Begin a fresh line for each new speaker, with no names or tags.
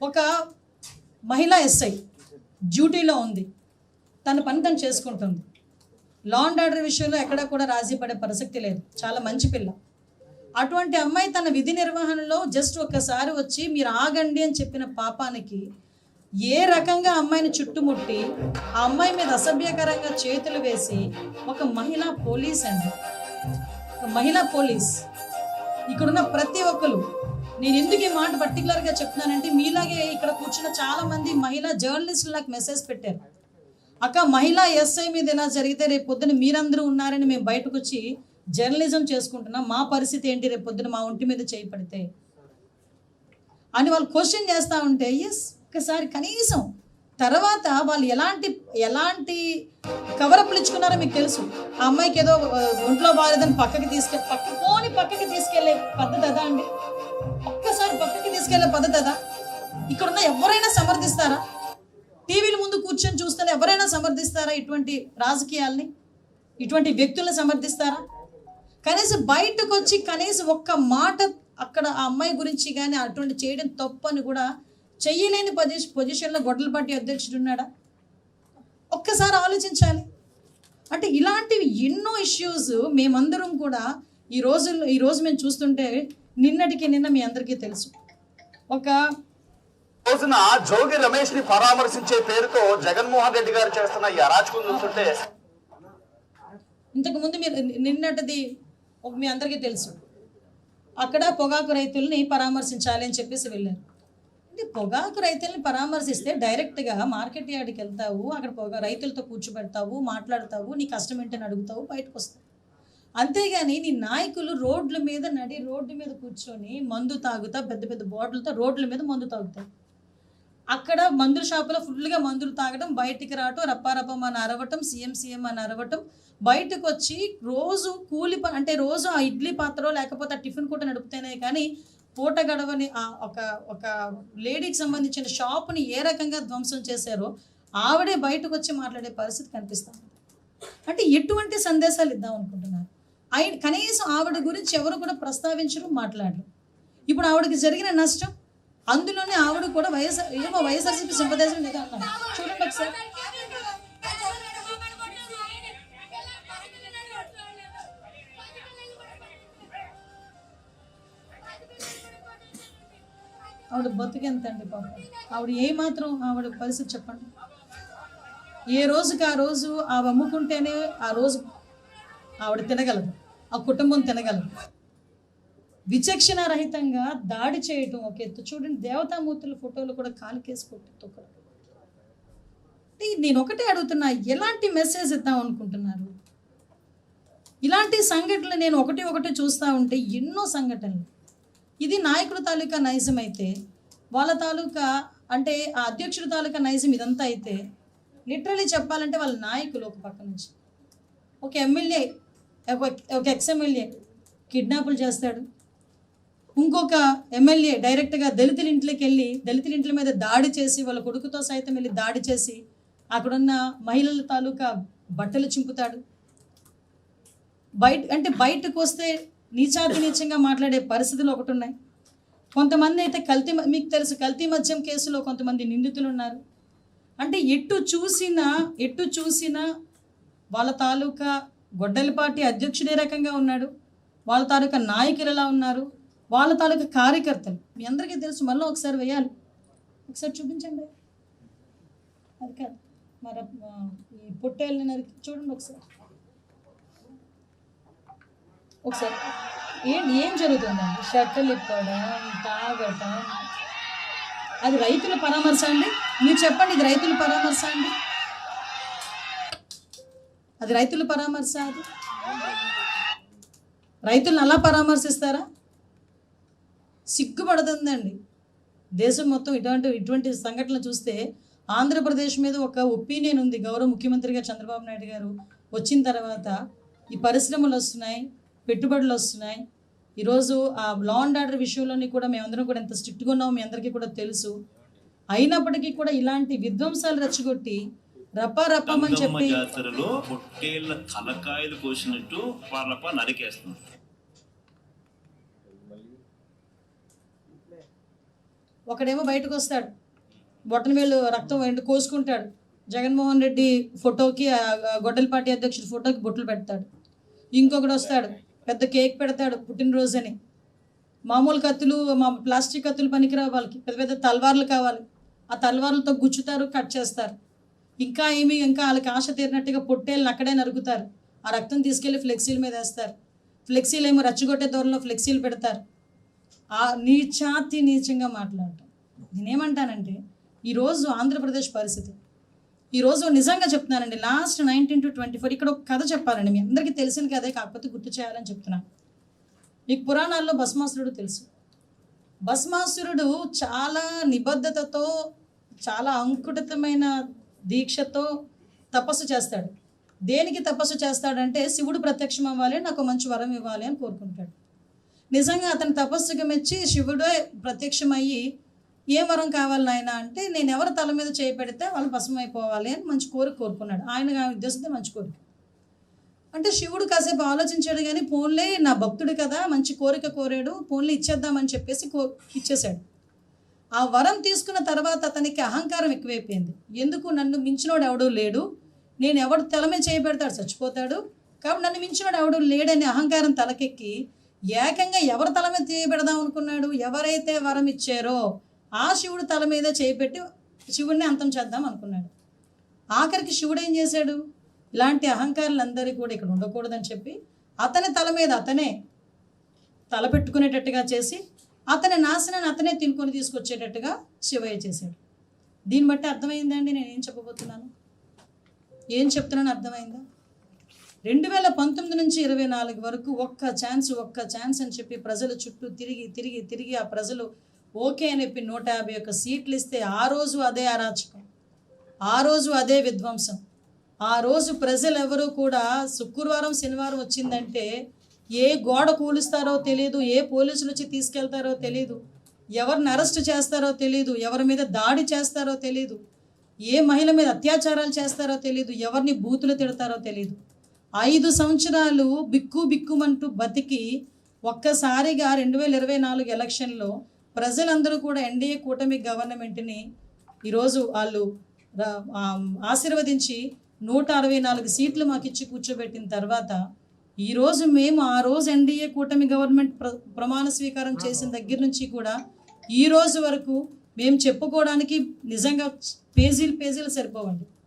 ఒక మహిళా ఎస్ఐ డ్యూటీలో ఉంది, తన పని తను చేసుకుంటుంది. లా అండ్ ఆర్డర్ విషయంలో ఎక్కడా కూడా రాజీ పడే ప్రసక్తి లేదు, చాలా మంచి పిల్ల. అటువంటి అమ్మాయి తన విధి నిర్వహణలో జస్ట్ ఒక్కసారి వచ్చి మీరు ఆగండి అని చెప్పిన పాపానికి ఏ రకంగా అమ్మాయిని చుట్టుముట్టి ఆ అమ్మాయి మీద అసభ్యకరంగా చేతులు వేసి ఒక మహిళా పోలీస్ అండి, ఒక మహిళా పోలీస్. ఇక్కడున్న ప్రతి ఒక్కరు, నేను ఎందుకు ఈ మాట పర్టికులర్గా చెప్తున్నానంటే మీలాగే ఇక్కడ కూర్చున్న చాలామంది మహిళా జర్నలిస్టులు నాకు మెసేజ్ పెట్టారు, అక్క మహిళా ఎస్ఐ మీద ఎలా జరిగితే రేపు పొద్దున మీరందరూ ఉన్నారని మేము బయటకు వచ్చి జర్నలిజం చేసుకుంటున్నాం, మా పరిస్థితి ఏంటి రేపు పొద్దున మా ఒంటి మీద చేయి పడితే అని వాళ్ళు క్వశ్చన్ చేస్తూ ఉంటే ఎస్ ఒక్కసారి కనీసం తర్వాత వాళ్ళు ఎలాంటి కవరప్లు ఇచ్చుకున్నారో మీకు తెలుసు. ఆ అమ్మాయికి ఏదో ఒంట్లో బాలేదని పక్కకి తీసుకెళ్లే పద్ధతి అదా అండి? ఒక్కసారి పక్కకి తీసుకెళ్లే పద్ధతి అదా? ఇక్కడున్న ఎవరైనా సమర్థిస్తారా? టీవీల ముందు కూర్చొని చూస్తేనే ఎవరైనా సమర్థిస్తారా ఇటువంటి రాజకీయాల్ని, ఇటువంటి వ్యక్తులను సమర్థిస్తారా? కనీసం బయటకు వచ్చి కనీసం ఒక్క మాట అక్కడ ఆ అమ్మాయి గురించి కానీ అటువంటి చేయడం తప్పు అని కూడా చెయ్యలేని పొజిషన్లో గొడ్డలపాటి అధ్యక్షుడు ఉన్నాడా? ఒక్కసారి ఆలోచించాలి. అంటే ఇలాంటివి ఎన్నో ఇష్యూస్ మేమందరం కూడా ఈరోజు మేము చూస్తుంటే నిన్న మీ అందరికీ తెలుసు, ఒక
రోజున జోగి రమేష్ ని పరామర్శించే పేరుతో జగన్మోహన్ రెడ్డి గారు చేస్తున్న ఈ అరాచకం చూస్తుంటే
ఇంతకు ముందు మీరు నిన్నటిది మీ అందరికీ తెలుసు, అక్కడ పొగాకు రైతుల్ని పరామర్శించాలి అని చెప్పేసి వెళ్ళారు. అంటే పొగాకు రైతుల్ని పరామర్శిస్తే డైరెక్ట్గా మార్కెట్ యార్డ్కి వెళ్తావు, అక్కడ రైతులతో కూర్చోబెడతావు, మాట్లాడతావు, నీ కష్టం ఏంటని అడుగుతావు, బయటకు వస్తావు. అంతేగాని నీ నాయకులు రోడ్ల మీద కూర్చొని మందు తాగుతా, పెద్ద పెద్ద బాటిల్తో రోడ్ల మీద మందు తాగుతారు. అక్కడ మందుల షాపులో ఫుల్గా మందులు తాగడం, బయటికి రావటం, రప్పారప్పం అని అరవటం, సీఎం అని అరవటం, బయటకు వచ్చి రోజు అంటే రోజు ఆ ఇడ్లీ పాత్ర లేకపోతే ఆ టిఫిన్ కూడా నడుపుతేనే కానీ పూట గడవని ఒక లేడీకి సంబంధించిన షాప్ని ఏ రకంగా ధ్వంసం చేశారో ఆవిడే బయటకు వచ్చి మాట్లాడే పరిస్థితి కనిపిస్తుంది. అంటే ఎటువంటి సందేశాలు ఇద్దాం అనుకుంటున్నారు? కనీసం ఆవిడ గురించి ఎవరు కూడా ప్రస్తావించరు, మాట్లాడరు. ఇప్పుడు ఆవిడకి జరిగిన నష్టం, అందులోనే ఆవిడ కూడా వైఎస్ఆర్సీపీ సింపథైజర్ లేదా అన్నారు. చూడండి ఒకసారి, ఆవిడ బతుకెంతండి పాపం. ఆవిడ ఏమాత్రం ఆవిడ పరిస్థితి చెప్పండి. ఏ రోజుకి ఆ రోజు ఆవిడ అమ్ముకుంటేనే ఆ రోజు ఆవిడ తినగలదు, ఆ కుటుంబం తినగలదు. విచక్షణ రహితంగా దాడి చేయటం ఒక ఎత్తు. చూడండి, దేవతామూర్తుల ఫోటోలు కూడా కాలికేసి కొట్టి నేను ఒకటే అడుగుతున్నా, ఎలాంటి మెసేజ్ ఇద్దాం అనుకుంటున్నారు? ఇలాంటి సంఘటనలు నేను ఒకటి చూస్తూ ఉంటే ఎన్నో సంఘటనలు. ఇది నాయకుల తాలూకా నైజం అయితే, వాళ్ళ తాలూకా అంటే ఆ అధ్యక్షుడి తాలూకా నైజం ఇదంతా అయితే, లిటరలీ చెప్పాలంటే వాళ్ళ నాయకులు ఒక పక్క నుంచి ఒక ఎమ్మెల్యే, ఒక ఎక్స్ఎమ్మెల్యే కిడ్నాపులు చేస్తాడు, ఇంకొక ఎమ్మెల్యే డైరెక్ట్గా దళితుల ఇంట్లోకి వెళ్ళి దళితుల ఇంట్ల మీద దాడి చేసి వాళ్ళ కొడుకుతో సైతం వెళ్ళి దాడి చేసి అక్కడున్న మహిళల తాలూకా బట్టలు చింపుతాడు. బయటకు వస్తే నీచంగా మాట్లాడే పరిస్థితులు ఒకటి ఉన్నాయి. కొంతమంది అయితే మీకు తెలుసు కల్తీ మద్యం కేసులో కొంతమంది నిందితులు ఉన్నారు. అంటే ఎటు చూసినా వాళ్ళ తాలూకా గొడ్డలిపాటి అధ్యక్షుడే రకంగా ఉన్నాడు, వాళ్ళ తాలూకా నాయకులు ఎలా ఉన్నారు, వాళ్ళ తాలూకా కార్యకర్తలు మీ అందరికీ తెలుసు. మళ్ళీ ఒకసారి వేయాలి, ఒకసారి చూపించండి. అది కాదు మరి ఈ పొట్టేళ్ళని నరికి చూడండి ఒకసారి ఏం జరుగుతుందండి? షర్టులు ఇప్పడం, తాగటం, అది రైతుల పరామర్శ అండి? మీరు చెప్పండి, ఇది రైతుల పరామర్శ అండి? అది రైతుల పరామర్శ? అది రైతులను అలా పరామర్శిస్తారా? సిగ్గుపడుతుందండి దేశం మొత్తం. ఇటువంటి సంఘటనలు చూస్తే ఆంధ్రప్రదేశ్ మీద ఒక ఒపీనియన్ ఉంది. గౌరవ ముఖ్యమంత్రిగా చంద్రబాబు నాయుడు గారు వచ్చిన తర్వాత ఈ పరిశ్రమలు వస్తున్నాయి, పెట్టుబడులు వస్తున్నాయి. ఈరోజు ఆ లా అండ్ ఆర్డర్ విషయంలోని కూడా మేమందరం కూడా ఎంత స్ట్రిక్ట్గా ఉన్నామో మీ అందరికీ కూడా తెలుసు. అయినప్పటికీ కూడా ఇలాంటి విధ్వంసాలు రెచ్చగొట్టి రప్పమని చెప్పి
పొట్టేళ్ల తలకాయలు కోసినట్టు నరికేస్తున్నారు.
ఒకడేమో బయటకు వస్తాడు, బొట్టన వేలు రక్తం కోసుకుంటాడు, జగన్మోహన్ రెడ్డి ఫోటోకి గొడ్డలపాటి అధ్యక్షుడి ఫోటోకి బొట్లు పెడతాడు. ఇంకొకడు వస్తాడు, పెద్ద కేక్ పెడతాడు పుట్టినరోజు అని. మామూలు కత్తులు, ప్లాస్టిక్ కత్తులు పనికిరావు వాళ్ళకి, పెద్ద పెద్ద తల్వార్లు కావాలి. ఆ తల్వార్లతో గుచ్చుతారు, కట్ చేస్తారు. ఇంకా వాళ్ళకి ఆశ తీరినట్టుగా పొట్టేళ్ళని అక్కడే నరుకుతారు. ఆ రక్తం తీసుకెళ్ళి ఫ్లెక్సీల మీద వేస్తారు. ఫ్లెక్సీలు ఏమో రచ్చగొట్టే దూరంలో ఫ్లెక్సీలు పెడతారు. ఆ నీచంగా మాట్లాడటం. నేనేమంటానంటే ఈరోజు ఆంధ్రప్రదేశ్ పరిస్థితి, ఈరోజు నిజంగా చెప్తున్నానండి, లాస్ట్ 19 to 24 ఇక్కడ ఒక కథ చెప్పాలండి. మీ అందరికీ తెలిసిన కథే, కాకపోతే గుర్తు చేయాలని చెప్తున్నాను. మీకు పురాణాల్లో భస్మాసురుడు తెలుసు. భస్మాసురుడు చాలా నిబద్ధతతో, చాలా అంకుటితమైన దీక్షతో తపస్సు చేస్తాడు. దేనికి తపస్సు చేస్తాడంటే శివుడు ప్రత్యక్షం అవ్వాలి, నాకు మంచి వరం ఇవ్వాలి అని కోరుకుంటాడు. నిజంగా అతని తపస్సుకి మెచ్చి శివుడే ప్రత్యక్షమయ్యి, ఏ వరం కావాలి నాయన అంటే, నేను ఎవరి తల మీద చేయి పెడితే వాళ్ళు భస్మం అయిపోవాలి అని మంచి కోరుకున్నాడు. ఆయన ఉద్దేశంతో మంచి కోరిక. అంటే శివుడు కాసేపు ఆలోచించాడు, కానీ పోన్లే నా భక్తుడు కదా, మంచి కోరిక కోరాడు, పోన్లే ఇచ్చేద్దామని చెప్పేసి ఇచ్చేశాడు. ఆ వరం తీసుకున్న తర్వాత అతనికి అహంకారం ఎక్కువైపోయింది. ఎందుకు, నన్ను మించినోడు ఎవడూ లేడు, నేను ఎవడు తల మీద చేయి పెడతాడు చచ్చిపోతాడు, కాబట్టి నన్ను మించినోడు ఎవడూ లేడని అహంకారం తలకెక్కి ఏకంగా ఎవరి తల మీద చేయి పెడదాం అనుకున్నాడు, ఎవరైతే వరం ఇచ్చారో ఆ శివుడు తల మీద చేయి పెట్టి శివుడిని అంతం చేద్దాం అనుకున్నాడు. ఆఖరికి శివుడు ఏం చేశాడు, ఇలాంటి అహంకారులందరికీ కూడా ఇక్కడ ఉండకూడదని చెప్పి అతని తల మీద అతనే తల పెట్టుకునేటట్టుగా చేసి అతని నాశనాన్ని అతనే తినుకొని తీసుకొచ్చేటట్టుగా శివయ్య చేశాడు. దీన్ని బట్టి అర్థమైందండి నేను ఏం చెప్పబోతున్నాను, ఏం చెప్తున్నాను అర్థమైందా? 2019 నుంచి 24 వరకు ఒక్క ఛాన్స్ అని చెప్పి ప్రజల చుట్టూ తిరిగి ఆ ప్రజలు ఓకే అని చెప్పి 151 సీట్లు ఇస్తే ఆ రోజు అదే అరాచకం, ఆ రోజు అదే విధ్వంసం. ఆ రోజు ప్రజలు ఎవరు కూడా శుక్రవారం శనివారం వచ్చిందంటే ఏ గోడ కూలుస్తారో తెలియదు, ఏ పోలీసులు వచ్చి తీసుకెళ్తారో తెలియదు, ఎవరిని అరెస్ట్ చేస్తారో తెలియదు, ఎవరి మీద దాడి చేస్తారో తెలియదు, ఏ మహిళ మీద అత్యాచారాలు చేస్తారో తెలియదు, ఎవరిని బూతులు తిడతారో తెలియదు. 5 సంవత్సరాలు బిక్కుమంటూ బతికి ఒక్కసారిగా 2024 ఎలక్షన్లో ప్రజలందరూ కూడా ఎన్డీఏ కూటమి గవర్నమెంట్ని ఈరోజు వాళ్ళు ఆశీర్వదించి 164 సీట్లు మాకు ఇచ్చి కూర్చోబెట్టిన తర్వాత ఈరోజు మేము ఆ రోజు ఎన్డీఏ కూటమి గవర్నమెంట్ ప్రమాణ స్వీకారం చేసిన దగ్గర నుంచి కూడా ఈ రోజు వరకు మేము చెప్పుకోవడానికి నిజంగా పేజీలు సరిపోవండి.